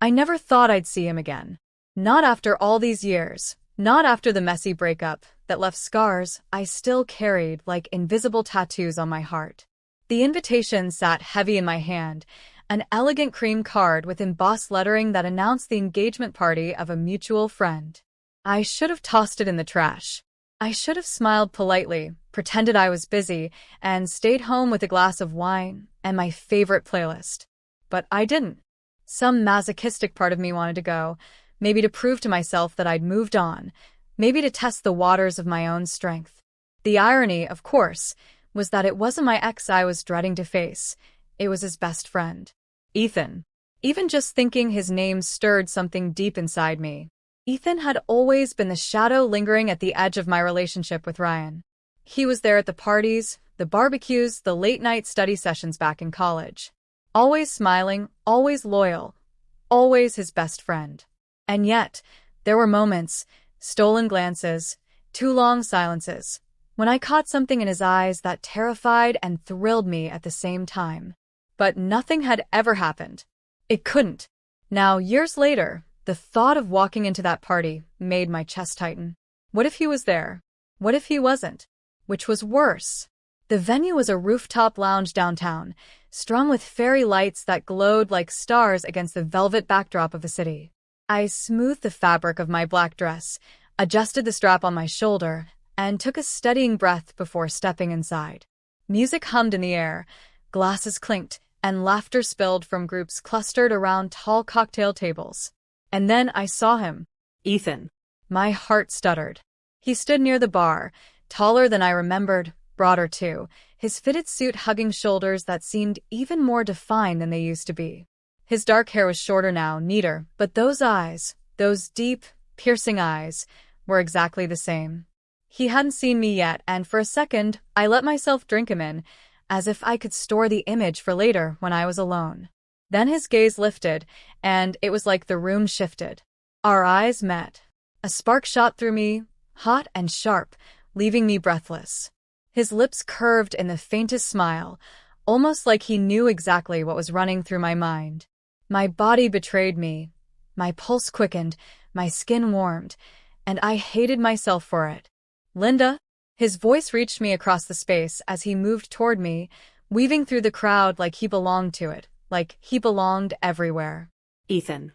I never thought I'd see him again. Not after all these years. Not after the messy breakup that left scars I still carried like invisible tattoos on my heart. The invitation sat heavy in my hand, an elegant cream card with embossed lettering that announced the engagement party of a mutual friend. I should have tossed it in the trash. I should have smiled politely, pretended I was busy, and stayed home with a glass of wine and my favorite playlist. But I didn't. Some masochistic part of me wanted to go, maybe to prove to myself that I'd moved on, maybe to test the waters of my own strength. The irony, of course, was that it wasn't my ex I was dreading to face. It was his best friend, Ethan. Even just thinking his name stirred something deep inside me. Ethan had always been the shadow lingering at the edge of my relationship with Ryan. He was there at the parties, the barbecues, the late-night study sessions back in college. Always smiling, always loyal, always his best friend. And yet, there were moments, stolen glances, too long silences, when I caught something in his eyes that terrified and thrilled me at the same time. But nothing had ever happened. It couldn't. Now, years later, the thought of walking into that party made my chest tighten. What if he was there? What if he wasn't? Which was worse? The venue was a rooftop lounge downtown, strung with fairy lights that glowed like stars against the velvet backdrop of the city. I smoothed the fabric of my black dress, adjusted the strap on my shoulder, and took a steadying breath before stepping inside. Music hummed in the air, glasses clinked, and laughter spilled from groups clustered around tall cocktail tables. And then I saw him. Ethan. My heart stuttered. He stood near the bar, taller than I remembered, broader too, his fitted suit hugging shoulders that seemed even more defined than they used to be. His dark hair was shorter now, neater, but those eyes, those deep, piercing eyes, were exactly the same. He hadn't seen me yet, and for a second, I let myself drink him in, as if I could store the image for later when I was alone. Then his gaze lifted, and it was like the room shifted. Our eyes met. A spark shot through me, hot and sharp, leaving me breathless. His lips curved in the faintest smile, almost like he knew exactly what was running through my mind. My body betrayed me. My pulse quickened, my skin warmed, and I hated myself for it. Linda? His voice reached me across the space as he moved toward me, weaving through the crowd like he belonged to it, like he belonged everywhere. Ethan.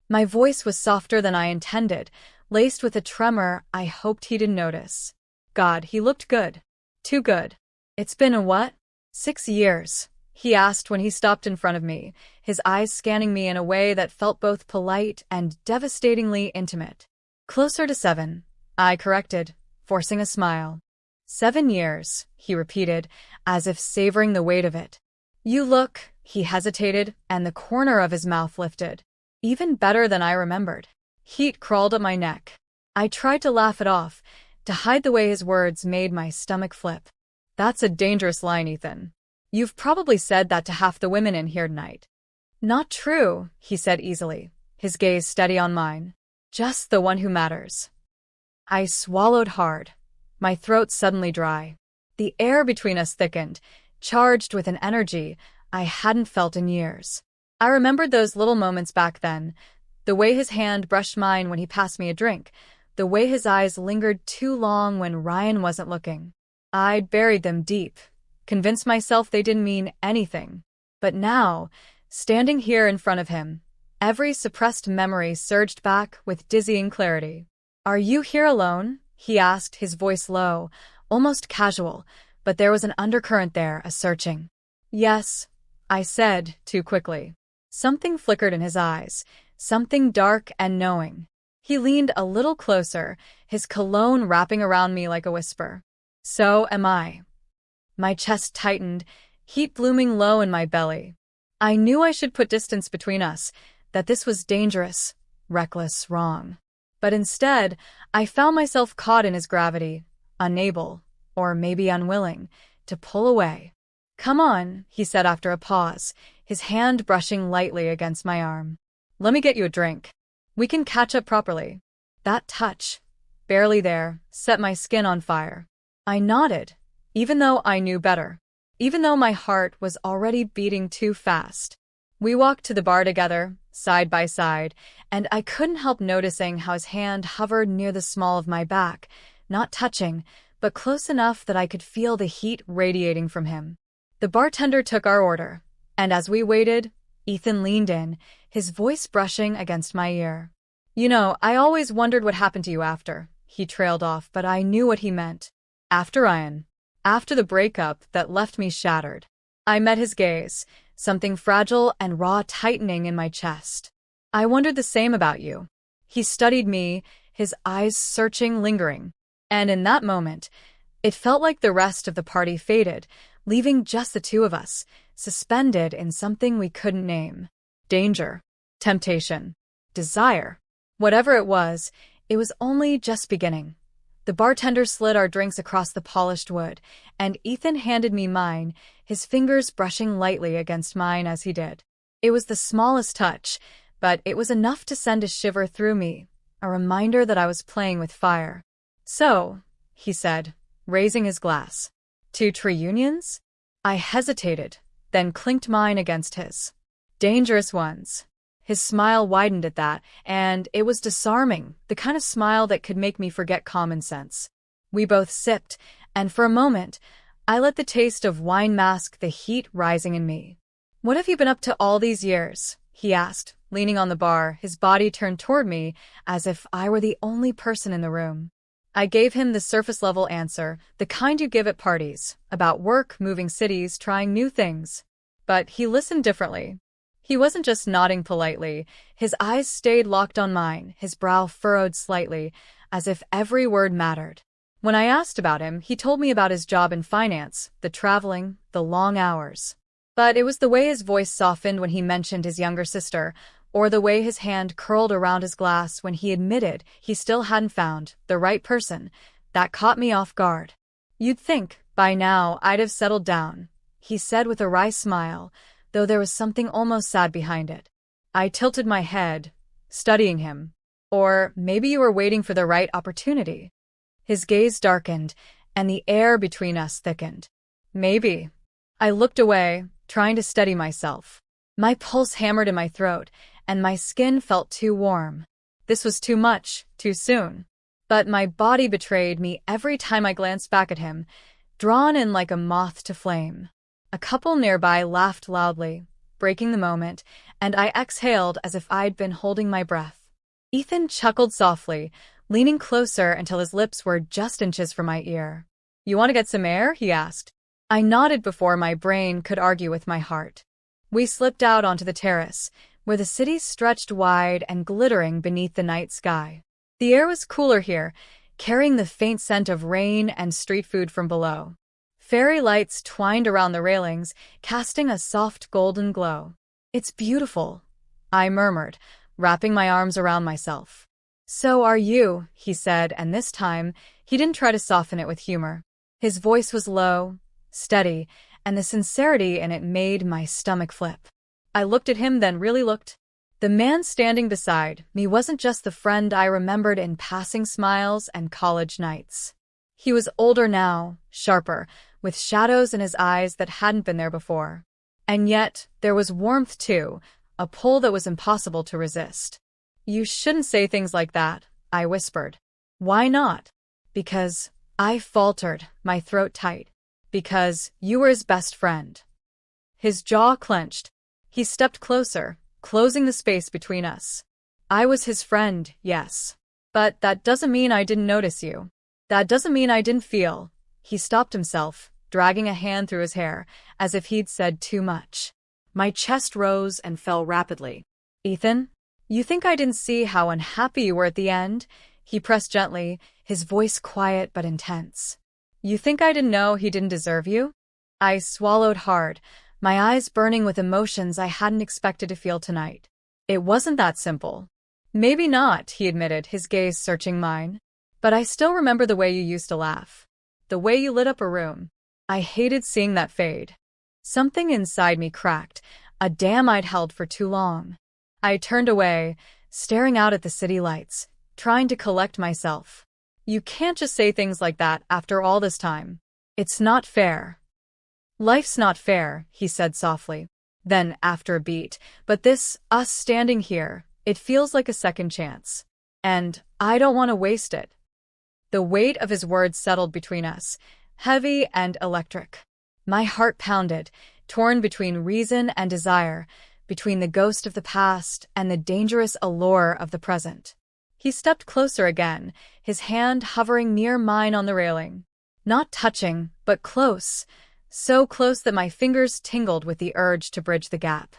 My voice was softer than I intended, laced with a tremor I hoped he didn't notice. God, he looked good. Too good. It's been a what? 6 years, he asked when he stopped in front of me, his eyes scanning me in a way that felt both polite and devastatingly intimate. Closer to 7, I corrected, forcing a smile. 7 years, he repeated, as if savoring the weight of it. You look, he hesitated, and the corner of his mouth lifted. Even better than I remembered. Heat crawled up my neck. I tried to laugh it off, to hide the way his words made my stomach flip. That's a dangerous line, Ethan. You've probably said that to half the women in here tonight. Not true, he said easily, his gaze steady on mine. Just the one who matters. I swallowed hard, my throat suddenly dry. The air between us thickened, charged with an energy I hadn't felt in years. I remembered those little moments back then, the way his hand brushed mine when he passed me a drink, the way his eyes lingered too long when Ryan wasn't looking. I'd buried them deep, convinced myself they didn't mean anything. But now, standing here in front of him, every suppressed memory surged back with dizzying clarity. Are you here alone? He asked, his voice low, almost casual, but there was an undercurrent there, a searching. Yes, I said, too quickly. Something flickered in his eyes, something dark and knowing. He leaned a little closer, his cologne wrapping around me like a whisper. So am I. My chest tightened, heat blooming low in my belly. I knew I should put distance between us, that this was dangerous, reckless, wrong. But instead, I found myself caught in his gravity, unable, or maybe unwilling, to pull away. Come on, he said after a pause, his hand brushing lightly against my arm. Let me get you a drink. We can catch up properly. That touch, barely there, set my skin on fire. I nodded, even though I knew better, even though my heart was already beating too fast. We walked to the bar together, side by side, and I couldn't help noticing how his hand hovered near the small of my back, not touching, but close enough that I could feel the heat radiating from him. The bartender took our order, and as we waited, Ethan leaned in, his voice brushing against my ear. "You know, I always wondered what happened to you after," he trailed off, but I knew what he meant. After Ryan. After the breakup that left me shattered. I met his gaze, something fragile and raw tightening in my chest. "I wondered the same about you." He studied me, his eyes searching, lingering. And in that moment, it felt like the rest of the party faded, leaving just the two of us, suspended in something we couldn't name. Danger. Temptation. Desire. Whatever it was only just beginning. The bartender slid our drinks across the polished wood, and Ethan handed me mine, his fingers brushing lightly against mine as he did. It was the smallest touch, but it was enough to send a shiver through me, a reminder that I was playing with fire. "So," he said, raising his glass. "To reunions?" I hesitated, then clinked mine against his. "Dangerous ones." His smile widened at that, and it was disarming, the kind of smile that could make me forget common sense. We both sipped, and for a moment, I let the taste of wine mask the heat rising in me. "What have you been up to all these years?" he asked, leaning on the bar, his body turned toward me as if I were the only person in the room. I gave him the surface-level answer, the kind you give at parties, about work, moving cities, trying new things. But he listened differently. He wasn't just nodding politely, his eyes stayed locked on mine, his brow furrowed slightly, as if every word mattered. When I asked about him, he told me about his job in finance, the traveling, the long hours. But it was the way his voice softened when he mentioned his younger sister, or the way his hand curled around his glass when he admitted he still hadn't found the right person, that caught me off guard. "You'd think, by now, I'd have settled down," he said with a wry smile, though there was something almost sad behind it. I tilted my head, studying him. "Or maybe you were waiting for the right opportunity." His gaze darkened, and the air between us thickened. "Maybe." I looked away, trying to steady myself. My pulse hammered in my throat, and my skin felt too warm. This was too much, too soon. But my body betrayed me every time I glanced back at him, drawn in like a moth to flame. A couple nearby laughed loudly, breaking the moment, and I exhaled as if I'd been holding my breath. Ethan chuckled softly, leaning closer until his lips were just inches from my ear. "You want to get some air?" he asked. I nodded before my brain could argue with my heart. We slipped out onto the terrace, where the city stretched wide and glittering beneath the night sky. The air was cooler here, carrying the faint scent of rain and street food from below. Fairy lights twined around the railings, casting a soft golden glow. "It's beautiful," I murmured, wrapping my arms around myself. "So are you," he said, and this time, he didn't try to soften it with humor. His voice was low, steady, and the sincerity in it made my stomach flip. I looked at him, then really looked. The man standing beside me wasn't just the friend I remembered in passing smiles and college nights. He was older now, sharper, with shadows in his eyes that hadn't been there before. And yet, there was warmth too, a pull that was impossible to resist. "You shouldn't say things like that," I whispered. "Why not?" "Because," I faltered, my throat tight. "Because you were his best friend." His jaw clenched. He stepped closer, closing the space between us. "I was his friend, yes. But that doesn't mean I didn't notice you. That doesn't mean I didn't feel." He stopped himself, dragging a hand through his hair, as if he'd said too much. My chest rose and fell rapidly. "Ethan, you think I didn't see how unhappy you were at the end?" He pressed gently, his voice quiet but intense. "You think I didn't know he didn't deserve you?" I swallowed hard, my eyes burning with emotions I hadn't expected to feel tonight. "It wasn't that simple." "Maybe not," he admitted, his gaze searching mine. "But I still remember the way you used to laugh. The way you lit up a room. I hated seeing that fade." Something inside me cracked, a dam I'd held for too long. I turned away, staring out at the city lights, trying to collect myself. "You can't just say things like that after all this time. It's not fair." "Life's not fair," he said softly. Then, after a beat, but this, us standing here, it feels like a second chance. And I don't want to waste it. The weight of his words settled between us, heavy and electric. My heart pounded, torn between reason and desire, between the ghost of the past and the dangerous allure of the present. He stepped closer again, his hand hovering near mine on the railing. Not touching, but close, so close that my fingers tingled with the urge to bridge the gap.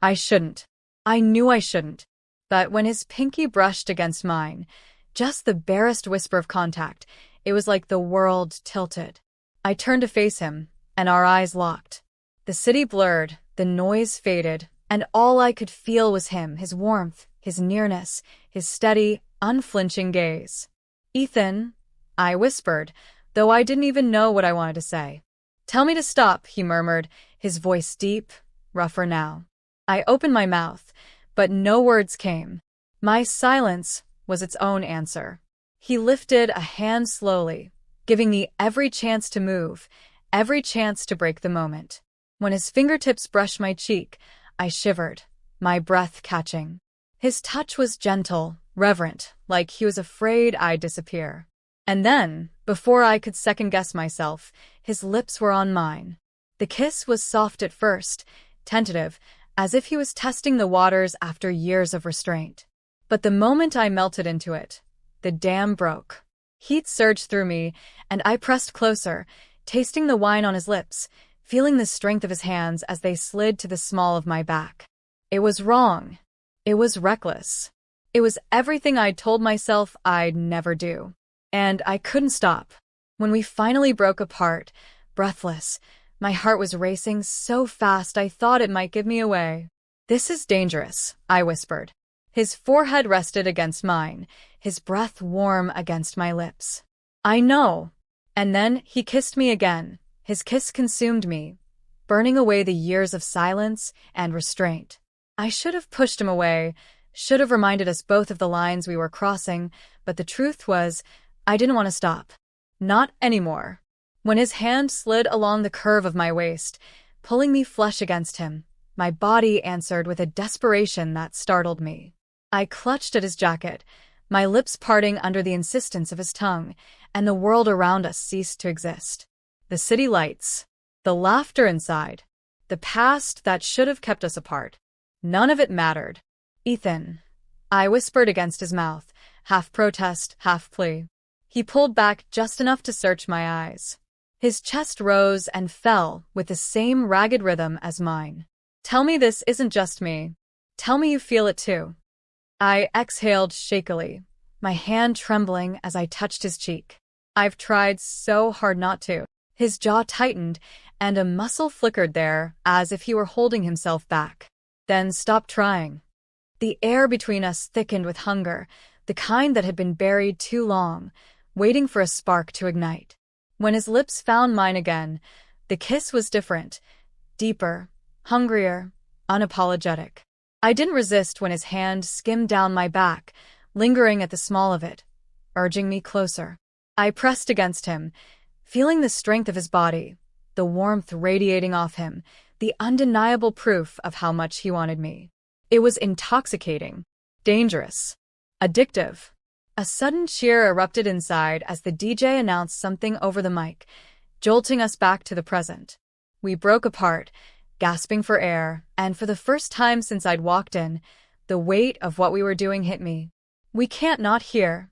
I shouldn't. I knew I shouldn't. But when his pinky brushed against mine, just the barest whisper of contact, it was like the world tilted. I turned to face him, and our eyes locked. The city blurred, the noise faded, and all I could feel was him, his warmth, his nearness, his steady, unflinching gaze. "Ethan," I whispered, though I didn't even know what I wanted to say. "Tell me to stop," he murmured, his voice deep, rougher now. I opened my mouth, but no words came. My silence was its own answer. He lifted a hand slowly, giving me every chance to move, every chance to break the moment. When his fingertips brushed my cheek, I shivered, my breath catching. His touch was gentle, reverent, like he was afraid I'd disappear. And then, before I could second-guess myself, his lips were on mine. The kiss was soft at first, tentative, as if he was testing the waters after years of restraint. But the moment I melted into it, the dam broke. Heat surged through me, and I pressed closer, tasting the wine on his lips, feeling the strength of his hands as they slid to the small of my back. It was wrong. It was reckless. It was everything I'd told myself I'd never do. And I couldn't stop. When we finally broke apart, breathless, my heart was racing so fast I thought it might give me away. "This is dangerous," I whispered. His forehead rested against mine, his breath warm against my lips. "I know." And then he kissed me again. His kiss consumed me, burning away the years of silence and restraint. I should have pushed him away, should have reminded us both of the lines we were crossing, but the truth was, I didn't want to stop. Not anymore. When his hand slid along the curve of my waist, pulling me flush against him, my body answered with a desperation that startled me. I clutched at his jacket, my lips parting under the insistence of his tongue, and the world around us ceased to exist. The city lights, the laughter inside, the past that should have kept us apart. None of it mattered. "Ethan," I whispered against his mouth, half protest, half plea. He pulled back just enough to search my eyes. His chest rose and fell with the same ragged rhythm as mine. "Tell me this isn't just me. Tell me you feel it too." I exhaled shakily, my hand trembling as I touched his cheek. "I've tried so hard not to." His jaw tightened, and a muscle flickered there as if he were holding himself back. "Then stop trying." The air between us thickened with hunger, the kind that had been buried too long, waiting for a spark to ignite. When his lips found mine again, the kiss was different, deeper, hungrier, unapologetic. I didn't resist when his hand skimmed down my back, lingering at the small of it, urging me closer. I pressed against him, feeling the strength of his body, the warmth radiating off him, the undeniable proof of how much he wanted me. It was intoxicating, dangerous, addictive. A sudden cheer erupted inside as the DJ announced something over the mic, jolting us back to the present. We broke apart, gasping for air, and for the first time since I'd walked in, the weight of what we were doing hit me. "We can't not hear,"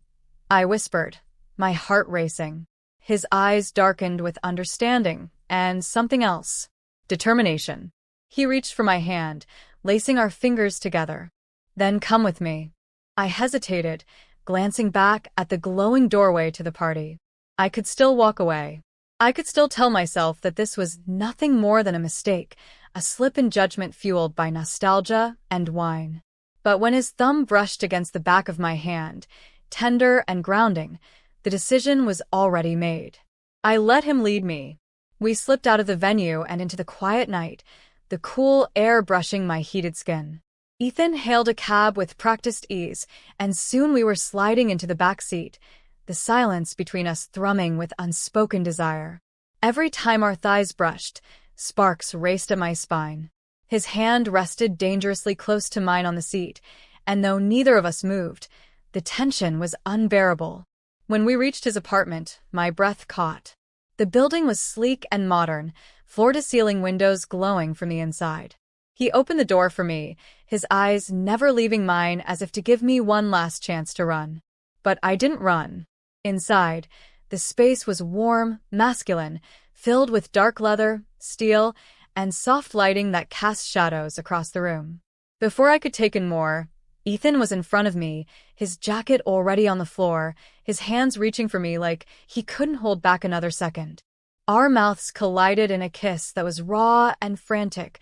I whispered, my heart racing. His eyes darkened with understanding and something else. Determination. He reached for my hand, lacing our fingers together. "Then come with me." I hesitated, glancing back at the glowing doorway to the party. I could still walk away. I could still tell myself that this was nothing more than a mistake, a slip in judgment fueled by nostalgia and wine. But when his thumb brushed against the back of my hand, tender and grounding, the decision was already made. I let him lead me. We slipped out of the venue and into the quiet night, the cool air brushing my heated skin. Ethan hailed a cab with practiced ease, and soon we were sliding into the back seat, the silence between us thrumming with unspoken desire. Every time our thighs brushed, sparks raced at my spine. His hand rested dangerously close to mine on the seat, and though neither of us moved, the tension was unbearable. When we reached his apartment, my breath caught. The building was sleek and modern, floor-to-ceiling windows glowing from the inside. He opened the door for me, his eyes never leaving mine as if to give me one last chance to run. But I didn't run. Inside, the space was warm, masculine, filled with dark leather, steel, and soft lighting that cast shadows across the room. Before I could take in more, Ethan was in front of me, his jacket already on the floor, his hands reaching for me like he couldn't hold back another second. Our mouths collided in a kiss that was raw and frantic,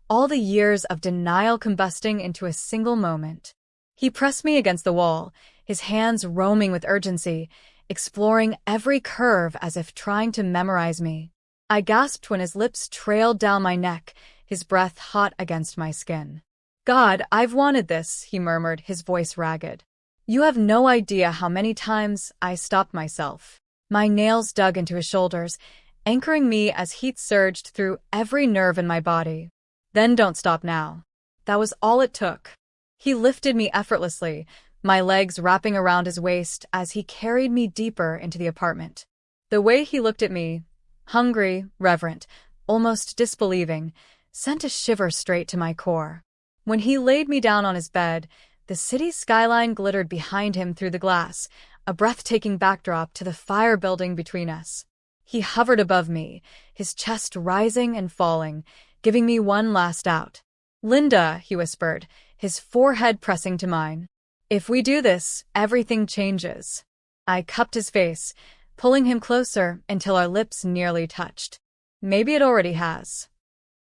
all the years of denial combusting into a single moment. He pressed me against the wall, his hands roaming with urgency, exploring every curve as if trying to memorize me. I gasped when his lips trailed down my neck, his breath hot against my skin. "God, I've wanted this," he murmured, his voice ragged. "You have no idea how many times I stopped myself." My nails dug into his shoulders, anchoring me as heat surged through every nerve in my body. "Then don't stop now." That was all it took. He lifted me effortlessly, my legs wrapping around his waist as he carried me deeper into the apartment. The way he looked at me, hungry, reverent, almost disbelieving, sent a shiver straight to my core. When he laid me down on his bed, the city skyline glittered behind him through the glass, a breathtaking backdrop to the fire building between us. He hovered above me, his chest rising and falling, giving me one last out. "Linda," he whispered, his forehead pressing to mine. "If we do this, everything changes." I cupped his face, pulling him closer until our lips nearly touched. Maybe it already has.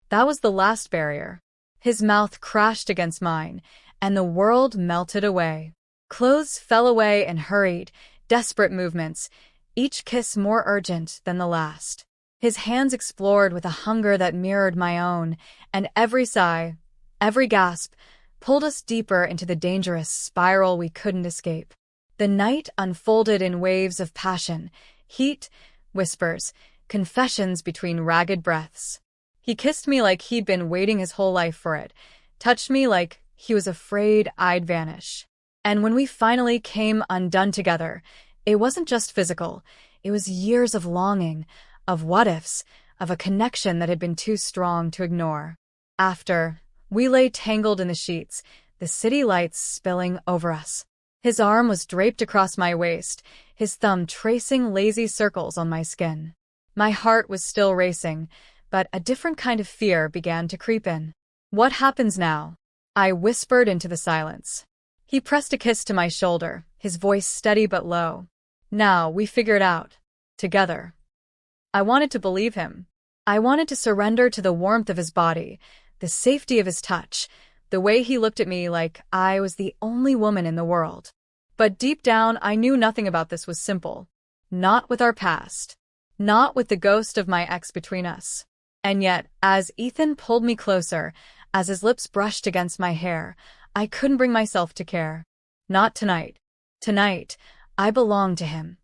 That was the last barrier. His mouth crashed against mine, and the world melted away. Clothes fell away in hurried, desperate movements, each kiss more urgent than the last. His hands explored with a hunger that mirrored my own, and every sigh, every gasp, pulled us deeper into the dangerous spiral we couldn't escape. The night unfolded in waves of passion, heat, whispers, confessions between ragged breaths. He kissed me like he'd been waiting his whole life for it, touched me like he was afraid I'd vanish. And when we finally came undone together, it wasn't just physical, it was years of longing, of what-ifs, of a connection that had been too strong to ignore. After, we lay tangled in the sheets, the city lights spilling over us. His arm was draped across my waist, his thumb tracing lazy circles on my skin. My heart was still racing, but a different kind of fear began to creep in. "What happens now?" I whispered into the silence. He pressed a kiss to my shoulder, his voice steady but low. "Now, we figure it out. Together." I wanted to believe him. I wanted to surrender to the warmth of his body, the safety of his touch, the way he looked at me like I was the only woman in the world. But deep down, I knew nothing about this was simple. Not with our past. Not with the ghost of my ex between us. And yet, as Ethan pulled me closer, as his lips brushed against my hair, I couldn't bring myself to care. Not tonight. Tonight, I belonged to him.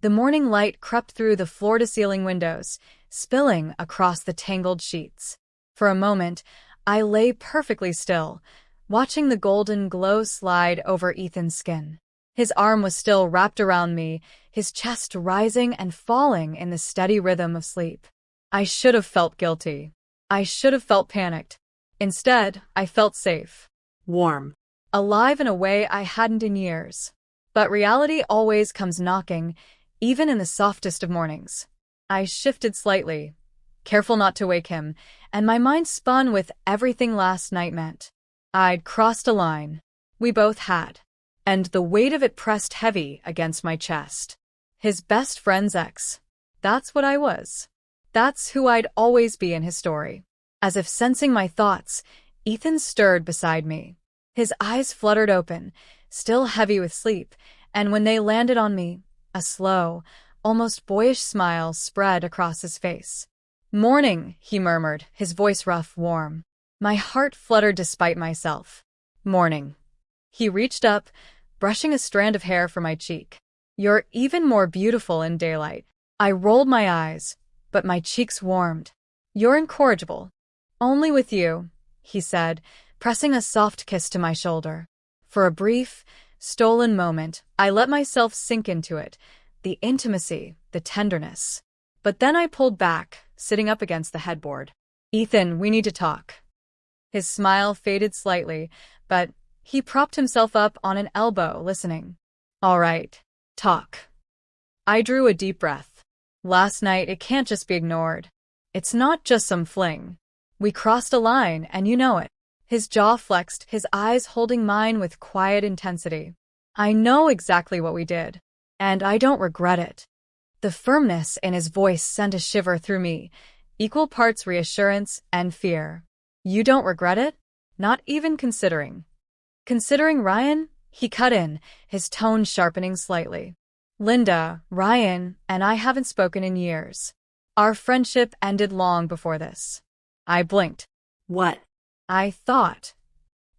The morning light crept through the floor-to-ceiling windows, spilling across the tangled sheets. For a moment, I lay perfectly still, watching the golden glow slide over Ethan's skin. His arm was still wrapped around me, his chest rising and falling in the steady rhythm of sleep. I should have felt guilty. I should have felt panicked. Instead, I felt safe. Warm. Alive in a way I hadn't in years. But reality always comes knocking, even in the softest of mornings. I shifted slightly, careful not to wake him, and my mind spun with everything last night meant. I'd crossed a line. We both had. And the weight of it pressed heavy against my chest. His best friend's ex. That's what I was. That's who I'd always be in his story. As if sensing my thoughts, Ethan stirred beside me. His eyes fluttered open, still heavy with sleep, and when they landed on me, a slow, almost boyish smile spread across his face. "Morning," he murmured, his voice rough, warm. My heart fluttered despite myself. "Morning." He reached up, brushing a strand of hair from my cheek. "You're even more beautiful in daylight." I rolled my eyes, but my cheeks warmed. "You're incorrigible. Only with you," he said, pressing a soft kiss to my shoulder. For a brief, stolen moment, I let myself sink into it, the intimacy, the tenderness. But then I pulled back, sitting up against the headboard. Ethan, we need to talk. His smile faded slightly, but he propped himself up on an elbow, listening. All right, talk. I drew a deep breath. Last night, it can't just be ignored. It's not just some fling. We crossed a line, and you know it. His jaw flexed, his eyes holding mine with quiet intensity. I know exactly what we did, and I don't regret it. The firmness in his voice sent a shiver through me, equal parts reassurance and fear. You don't regret it? Not even considering. Considering Ryan? He cut in, his tone sharpening slightly. Linda, Ryan, and I haven't spoken in years. Our friendship ended long before this. I blinked. What? I thought.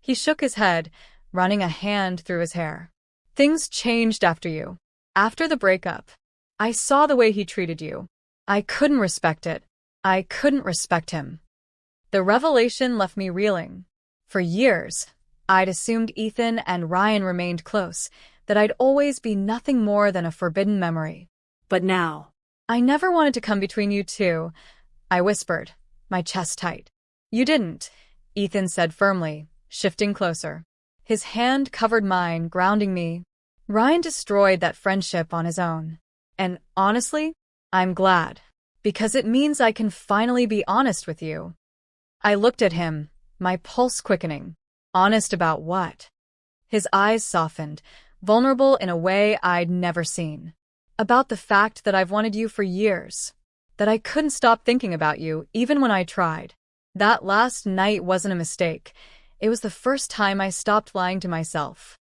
He shook his head, running a hand through his hair. Things changed after you. After the breakup. I saw the way he treated you. I couldn't respect it. I couldn't respect him. The revelation left me reeling. For years, I'd assumed Ethan and Ryan remained close, that I'd always be nothing more than a forbidden memory. But now. I never wanted to come between you two, I whispered, my chest tight. You didn't, Ethan said firmly, shifting closer. His hand covered mine, grounding me. Ryan destroyed that friendship on his own. And honestly, I'm glad. Because it means I can finally be honest with you. I looked at him, my pulse quickening. Honest about what? His eyes softened, vulnerable in a way I'd never seen. About the fact that I've wanted you for years. That I couldn't stop thinking about you, even when I tried. That last night wasn't a mistake. It was the first time I stopped lying to myself.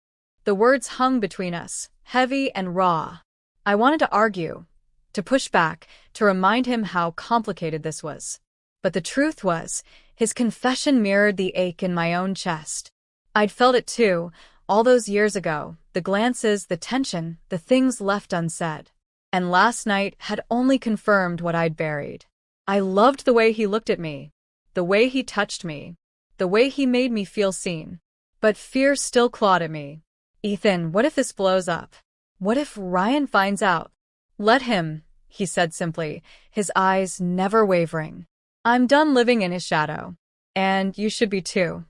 The words hung between us, heavy and raw. I wanted to argue, to push back, to remind him how complicated this was. But the truth was, his confession mirrored the ache in my own chest. I'd felt it too, all those years ago, the glances, the tension, the things left unsaid. And last night had only confirmed what I'd buried. I loved the way he looked at me, the way he touched me, the way he made me feel seen. But fear still clawed at me. Ethan, what if this blows up? What if Ryan finds out? Let him, he said simply, his eyes never wavering. I'm done living in his shadow. And you should be too.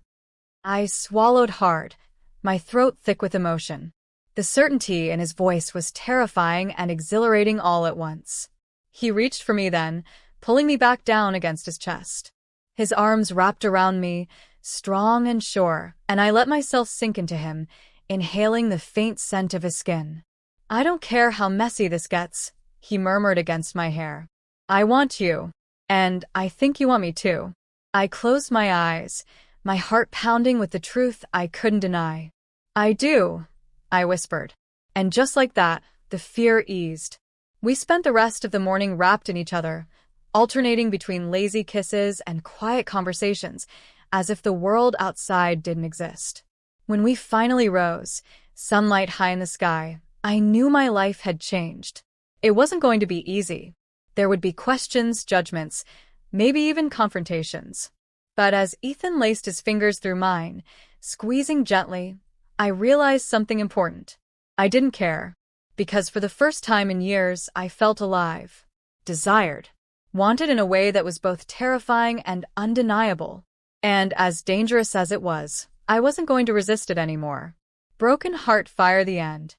I swallowed hard, my throat thick with emotion. The certainty in his voice was terrifying and exhilarating all at once. He reached for me then, pulling me back down against his chest. His arms wrapped around me, strong and sure, and I let myself sink into him, inhaling the faint scent of his skin. I don't care how messy this gets, he murmured against my hair. I want you, and I think you want me too. I closed my eyes, my heart pounding with the truth I couldn't deny. I do, I whispered. And just like that, the fear eased. We spent the rest of the morning wrapped in each other, alternating between lazy kisses and quiet conversations, as if the world outside didn't exist. When we finally rose, sunlight high in the sky, I knew my life had changed. It wasn't going to be easy. There would be questions, judgments, maybe even confrontations. But as Ethan laced his fingers through mine, squeezing gently, I realized something important. I didn't care, because for the first time in years, I felt alive, desired, wanted in a way that was both terrifying and undeniable. And as dangerous as it was, I wasn't going to resist it anymore. Broken heart fire the end.